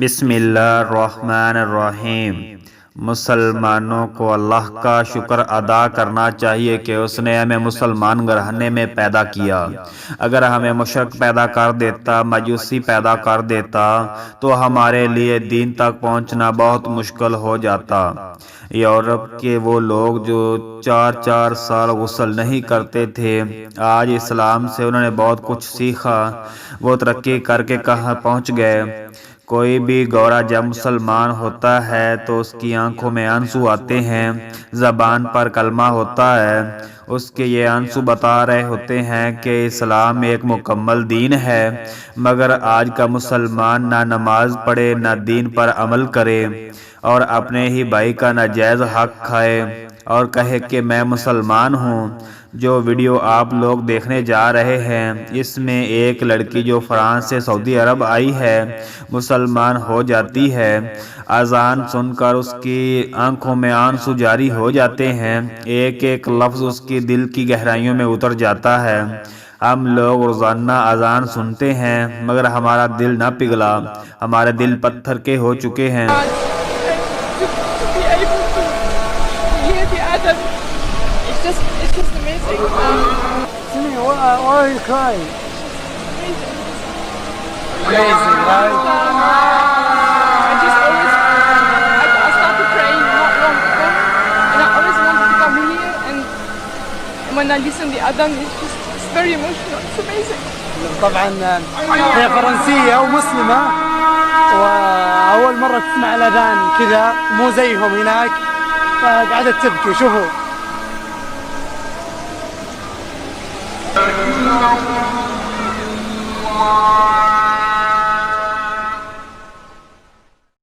बिस्मिल्लाहिर्रहमानिर्रहीम। मुसलमानों को अल्लाह का शुक्र अदा करना चाहिए कि उसने हमें मुसलमान घराने में पैदा किया। अगर हमें मुशरिक पैदा कर देता, मजूसी पैदा कर देता, तो हमारे लिए दीन तक पहुंचना बहुत मुश्किल हो जाता। यूरोप के वो लोग जो 4-4 साल गुस्ल नहीं करते थे, आज इस्लाम से उन्होंने बहुत कुछ सीखा। वो तरक्की करके कहाँ पहुंच गए। कोई भी गोरा जब मुसलमान होता है तो उसकी आंखों में आंसू आते हैं, ज़बान पर कलमा होता है। उसके ये आंसू बता रहे होते हैं कि इस्लाम एक मुकम्मल दीन है। मगर आज का मुसलमान ना नमाज पढ़े, ना दीन पर अमल करे और अपने ही भाई का नाजायज़ हक खाए और कहे कि मैं मुसलमान हूँ। जो वीडियो आप लोग देखने जा रहे हैं, इसमें एक लड़की जो फ्रांस से सऊदी अरब आई है, मुसलमान हो जाती है। अजान सुनकर उसकी आंखों में आंसू जारी हो जाते हैं, एक एक लफ्ज़ उसकी दिल की गहराइयों में उतर जाता है। हम लोग रोज़ाना अजान सुनते हैं मगर हमारा दिल ना पिघला, हमारे दिल पत्थर के हो चुके हैं। It's just amazing. Why are you crying? Amazing, right? I started praying not long ago, and I always wanted to come here. And when I listen the adhan, it's very emotional. It's amazing. طبعا هي فرنسية ومسلمة، وأول مرة تسمع الأذان كذا مو زيهم هناك، فقعدت تبكي. شوفوا الله